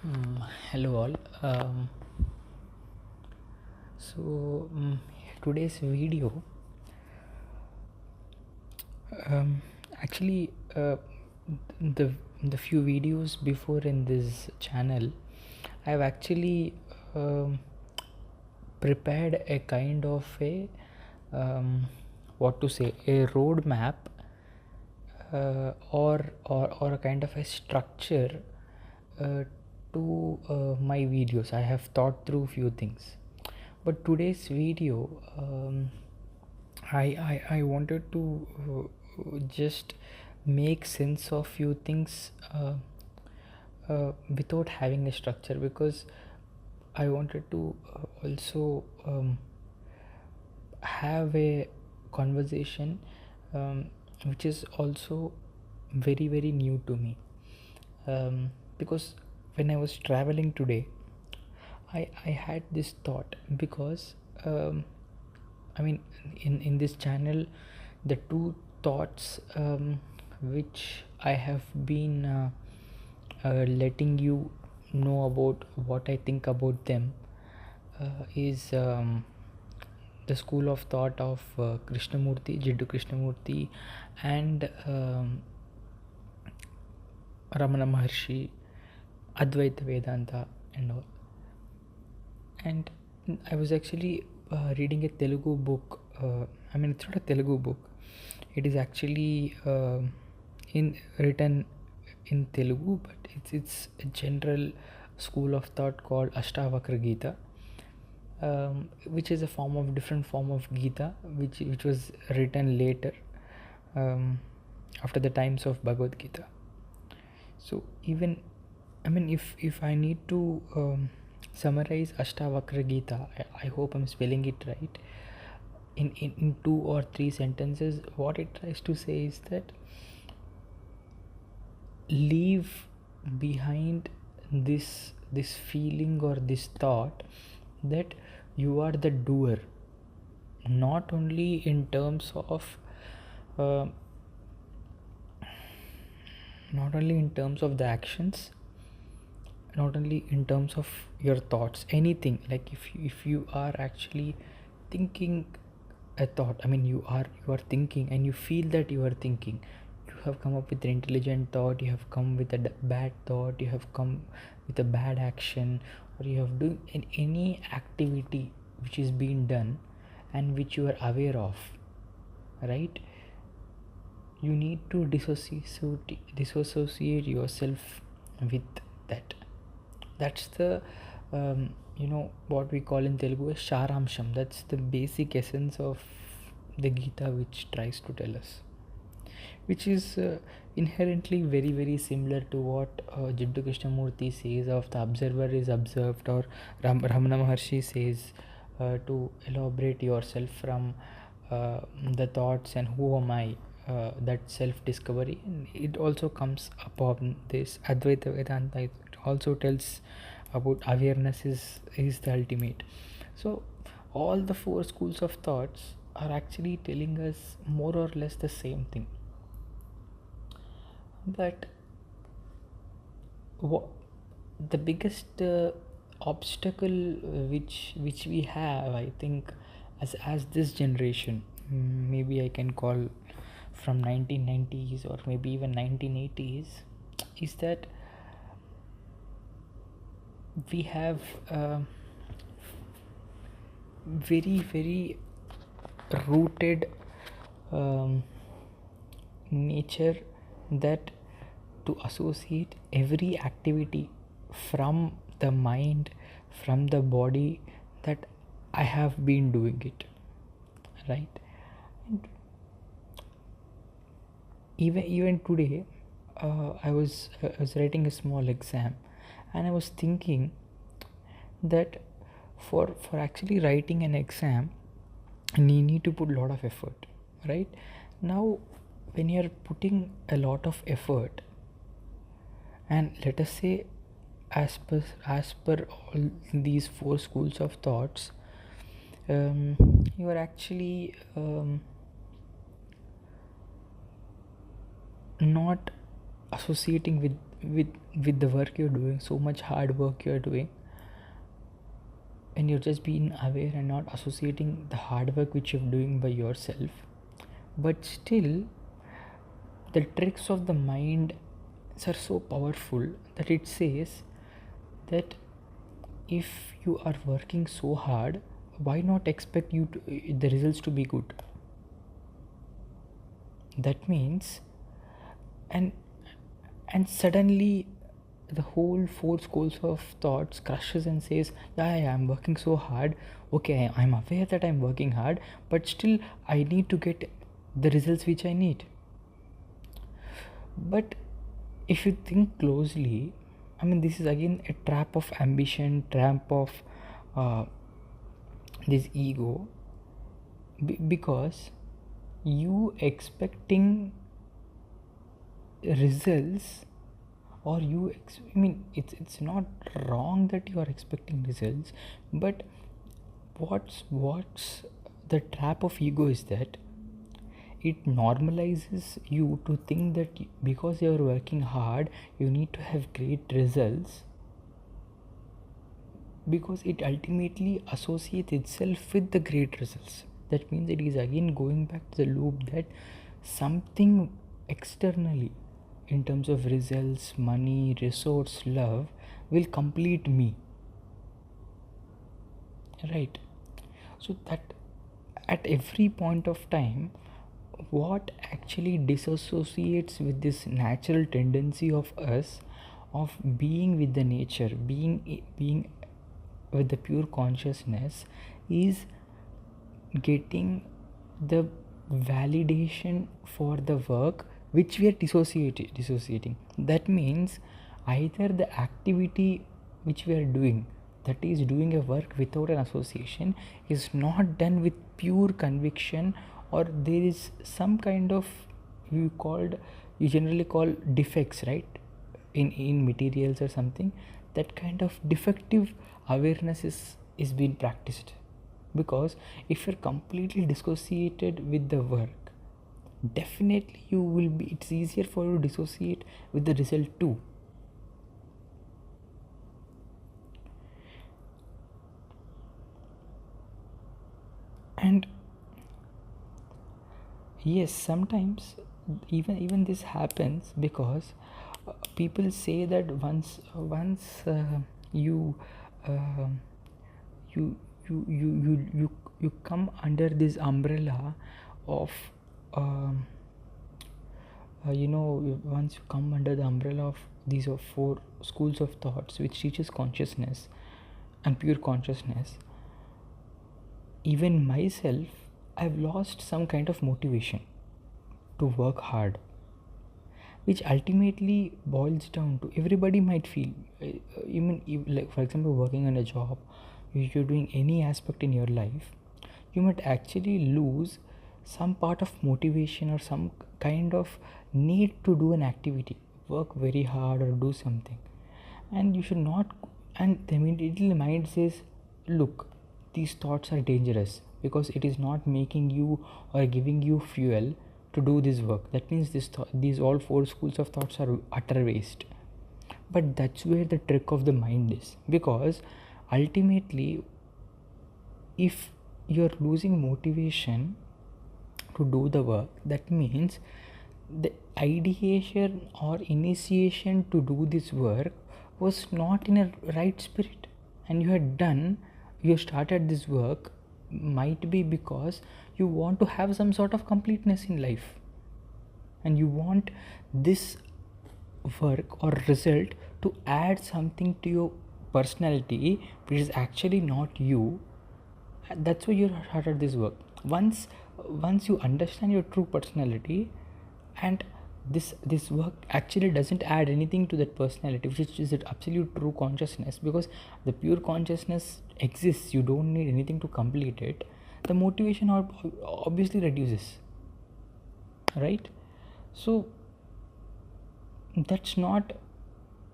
Hello all. So today's video, um, actually, the the few videos before in this channel, I've actually um, prepared a kind of a what to say, a roadmap, or a kind of a structure uh, to my videos. I have thought through few things, but today's video, I wanted to just make sense of few things without having a structure, because I wanted to also have a conversation which is also very new to me, because when I was traveling today, I had this thought, because I mean, in this channel, the two thoughts which I have been letting you know about what I think about them is the school of thought of Krishnamurti, Jiddu Krishnamurti, and Ramana Maharshi, Advaita Vedanta, and all. And I was actually reading a Telugu book. It's not a Telugu book. It is actually in written in Telugu, but it's a general school of thought called Ashtavakra Gita, which is a different form of Gita, which was written later, um, after the times of Bhagavad Gita. So even, if I need to summarize Ashtavakra Gita, I hope I'm spelling it right, in two or three sentences, what it tries to say is that leave behind this feeling or this thought that you are the doer, not only in terms of uh, not only in terms of the actions, not only in terms of your thoughts, anything. Like if you are actually thinking a thought, you are thinking and you feel that you are thinking, you have come up with an intelligent thought, you have come with a bad thought, you have come with a bad action, or you have done in any activity which is being done and which you are aware of, right? You need to disassociate yourself with that. That's the what we call in Telugu as Sharamsham. That's the basic essence of the Gita, which tries to tell us, which is inherently very similar to what Jiddu Krishnamurti says of the observer is observed, or Ramana Maharshi says to elaborate yourself from the thoughts and who am I, that self-discovery. And it also comes upon this Advaita Vedanta. It also tells about awareness is the ultimate. So all the four schools of thoughts are actually telling us more or less the same thing. But the biggest obstacle which we have, I think, as this generation, maybe I can call from 1990s or maybe even 1980s, is that we have very rooted nature that to associate every activity from the mind, from the body, that I have been doing it, right? And even today, I was writing a small exam, and I was thinking that for actually writing an exam, you need to put a lot of effort, right? Now, when you're putting a lot of effort, and let us say, as per all these four schools of thoughts, you are actually not associating with the work you're doing, so much hard work you're doing, and you're just being aware and not associating the hard work which you're doing by yourself. But still, the tricks of the mind are so powerful that it says that if you are working so hard, why not expect the results to be good? That means, and suddenly the whole four schools of thoughts crushes and says, yeah, I'm working so hard. Okay, I'm aware that I'm working hard, but still I need to get the results which I need. But if you think closely, I mean, this is again a trap of ambition, trap of this ego, because you expecting results, or I mean, it's not wrong that you are expecting results, but what's the trap of ego is that it normalizes you to think that because you are working hard, you need to have great results, because it ultimately associates itself with the great results. That means it is again going back to the loop that something externally, in terms of results, money, resource, love, will complete me, right? So that at every point of time, what actually disassociates with this natural tendency of us of being with the nature, being with the pure consciousness, is getting the validation for the work which we are dissociating. That means either the activity which we are doing, that is doing a work without an association, is not done with pure conviction, or there is some kind of, you generally call defects, right, in materials or something. That kind of defective awareness is being practiced, because if you're completely dissociated with the work, definitely it's easier for you to dissociate with the result too. And yes, sometimes even this happens because people say that once you uh, you you come under this umbrella of once you come under the umbrella of these are four schools of thoughts which teaches consciousness and pure consciousness, even myself, I've lost some kind of motivation to work hard, which ultimately boils down to, everybody might feel, like for example working on a job, if you're doing any aspect in your life, you might actually lose some part of motivation or some kind of need to do an activity, work very hard or do something, and you should not. And the immediately mind says, look, these thoughts are dangerous because it is not making you or giving you fuel to do this work. That means these all four schools of thoughts are utter waste. But that's where the trick of the mind is, because ultimately, if you're losing motivation to do the work, that means the ideation or initiation to do this work was not in a right spirit, and you started this work might be because you want to have some sort of completeness in life, and you want this work or result to add something to your personality which is actually not you. That's why you started this work. Once you understand your true personality, and this work actually doesn't add anything to that personality, which is that absolute true consciousness, because the pure consciousness exists, you don't need anything to complete it, the motivation obviously reduces, right? So that's not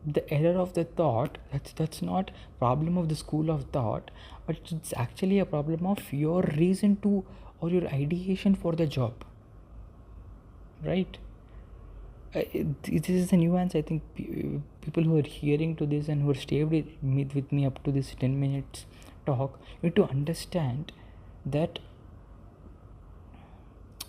the error of the thought, that's not problem of the school of thought, but it's actually a problem of your reason to, or your ideation for the job, right? This is the nuance. I think people who are hearing to this and who are stayed with me up to this 10 minutes talk, you need to understand that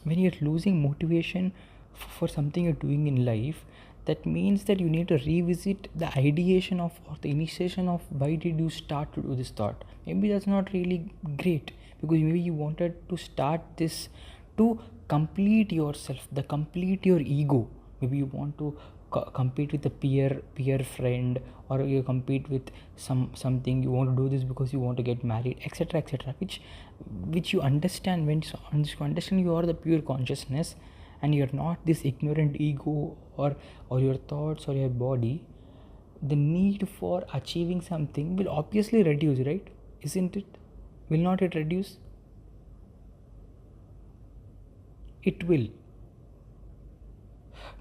when you're losing motivation for something you're doing in life, that means that you need to revisit the ideation of, or the initiation of, why did you start to do this thought. Maybe that's not really great, because maybe you wanted to start this to complete yourself, the complete your ego. Maybe you want to compete with a peer friend, or you compete with something. You want to do this because you want to get married, etc., etc., which you understand. When you understand you are the pure consciousness, and you're not this ignorant ego, or your thoughts or your body, the need for achieving something will obviously reduce, right? Isn't it? Will not it reduce? It will.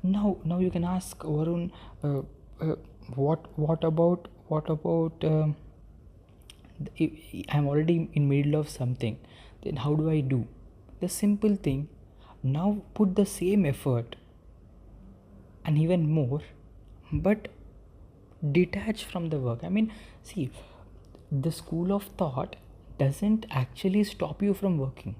Now you can ask Varun, uh, uh, what about I'm already in middle of something, then how do I do? The simple thing, now put the same effort and even more, but detach from the work. I mean, see, the school of thought doesn't actually stop you from working.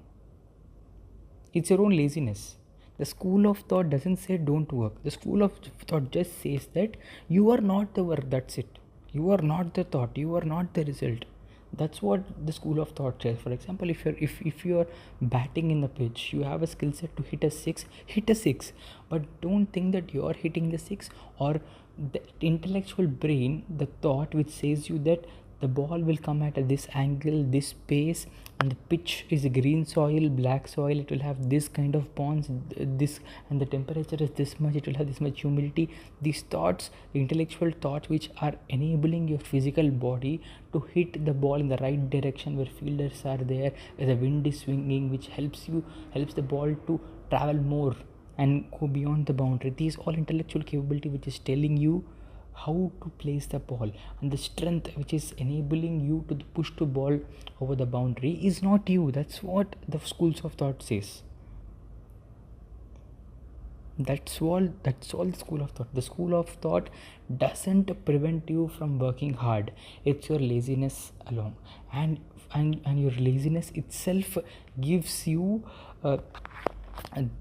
It's your own laziness. The school of thought doesn't say don't work. The school of thought just says that you are not the work, that's it. You are not the thought, you are not the result. That's what the school of thought says. For example, if you're batting in the pitch, you have a skill set to hit a six, hit a six. But don't think that you're hitting the six, or the intellectual brain, the thought which says you that the ball will come at this angle, this pace, and the pitch is green soil, black soil, it will have this kind of ponds, this, and the temperature is this much, it will have this much humidity. These thoughts, intellectual thoughts, which are enabling your physical body to hit the ball in the right direction where fielders are there, where the wind is swinging, which helps the ball to travel more and go beyond the boundary. These all intellectual capability which is telling you how to place the ball, and the strength which is enabling you to push the ball over the boundary is not you. That's what the schools of thought says. That's all the school of thought. The school of thought doesn't prevent you from working hard. It's your laziness alone, and your laziness itself gives you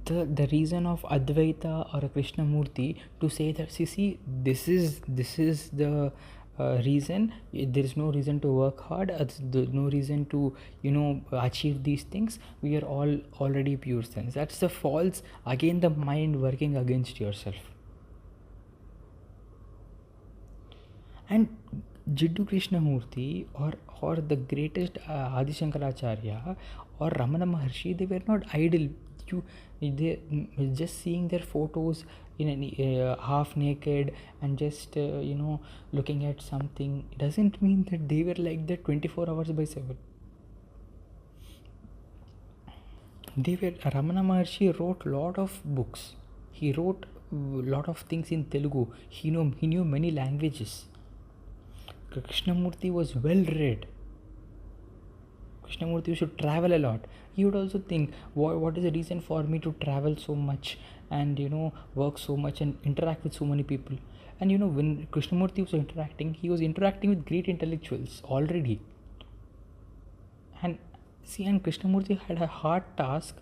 the reason of Advaita or a Krishnamurti to say that, see, this is the reason. There is no reason to work hard. No reason to achieve these things. We are all already pure sense. That's the false, again the mind working against yourself. And Jiddu Krishnamurti, or the greatest Adi Shankaracharya or Ramana Maharshi, they were not idle. They just seeing their photos in half naked, and just looking at something, doesn't mean that they were like that 24 hours by 7. Ramana Maharshi wrote lot of books. He wrote lot of things in Telugu. He knew many languages. Krishnamurti was well read. Krishnamurti should travel a lot. He would also think, what is the reason for me to travel so much, and work so much and interact with so many people. And when Krishnamurti was interacting, he was interacting with great intellectuals already. And Krishnamurti had a hard task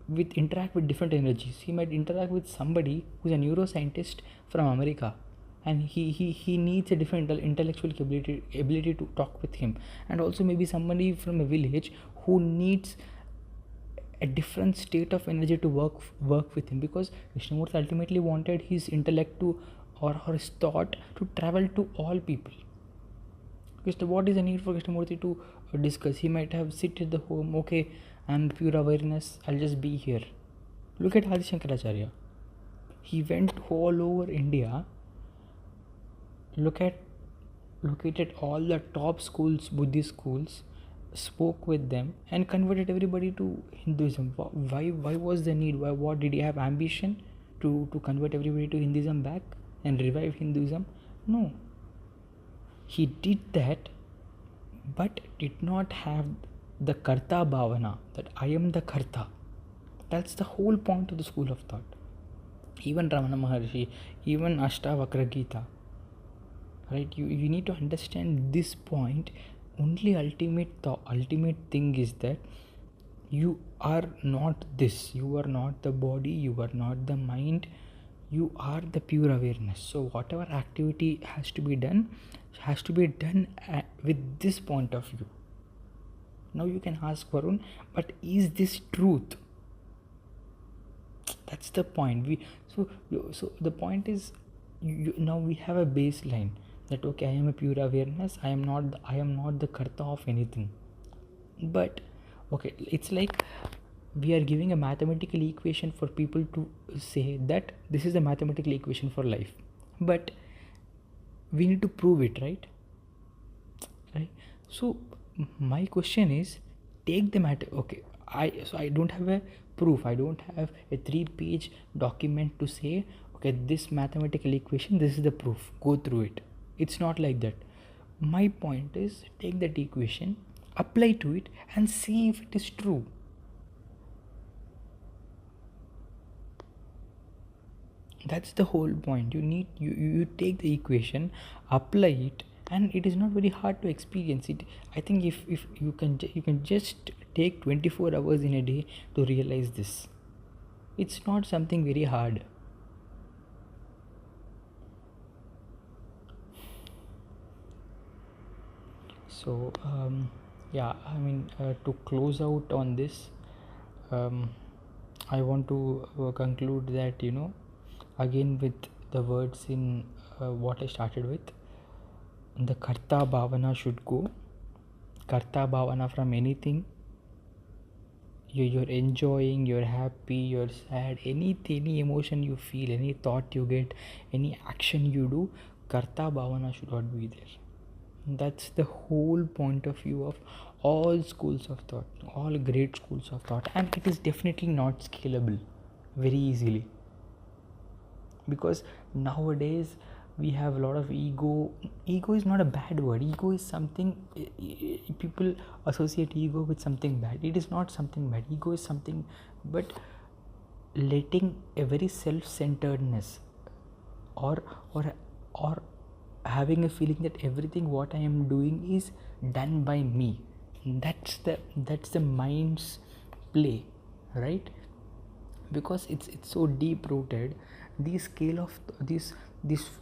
with interact with different energies. He might interact with somebody who's a neuroscientist from America, and he needs a different intellectual ability to talk with him. And also maybe somebody from a village who needs a different state of energy to work with him, because Krishnamurti ultimately wanted his intellect to, or his thought to travel to all people. Because what is the need for Krishnamurti to discuss? He might have sit at the home, okay, I'm pure awareness, I'll just be here. Look at Adi Shankaracharya. He went all over India, located all the top schools, Buddhist schools, spoke with them, and converted everybody to Hinduism. Why was the need? What did he have ambition to convert everybody to Hinduism back and revive Hinduism? No. He did that, but did not have the Karta Bhavana, that I am the Karta. That's the whole point of the school of thought. even Ramana Maharshi, even Ashtavakra Gita, right? You need to understand this point. Only the ultimate thing is that you are not this, you are not the body, you are not the mind, you are the pure awareness. So whatever activity has to be done with this point of view. Now you can ask Varun, but is this truth? That's the point. So the point is, now we have a baseline that okay, I am a pure awareness, I am not the karta of anything. But okay, it's like we are giving a mathematical equation for people to say that this is the mathematical equation for life, but we need to prove it, right? So my question is, take the matter. Okay, I don't have a proof, I don't have a 3-page document to say okay, this mathematical equation, this is the proof, go through it. It's not like that. My point is, take that equation, apply to it, and see if it is true. That's the whole point. You take the equation, apply it, and it is not very hard to experience it. I think if you can just take 24 hours in a day to realize this. It's not something very hard. So yeah, I mean, to close out on this, I want to conclude that, again with the words in what I started with, the karta bhavana should go. Karta bhavana from anything. You're enjoying, you're happy, you're sad, any emotion you feel, any thought you get, any action you do, karta bhavana should not be there. That's the whole point of view of all schools of thought, all great schools of thought, and it is definitely not scalable very easily, because nowadays we have a lot of ego is not a bad word. Ego is something, people associate ego with something bad. It is not something bad. Ego is something, but letting a very self-centeredness, or or having a feeling that everything what I am doing is done by me, that's the mind's play, right? Because it's so deep rooted. These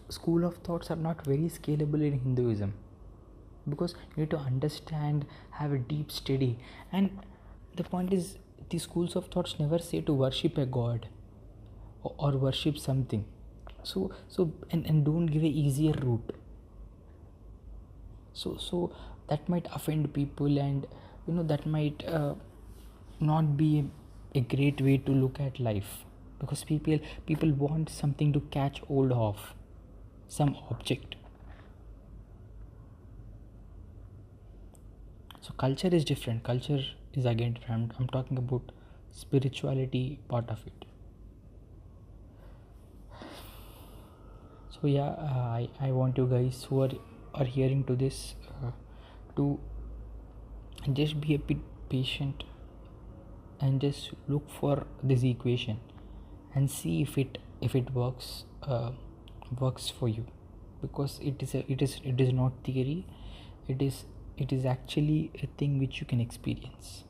school of thoughts are not very scalable in Hinduism, because you need to understand, have a deep study. And the point is, these schools of thoughts never say to worship a god, or worship something. And don't give a easier route. So that might offend people, and that might not be a great way to look at life, because people want something to catch hold of, some object. So culture is different. Culture is again different. I'm talking about spirituality part of it. So yeah, I want you guys who are hearing to this to just be a bit patient, and just look for this equation and see if it works for you, because it is not theory. It is actually a thing which you can experience.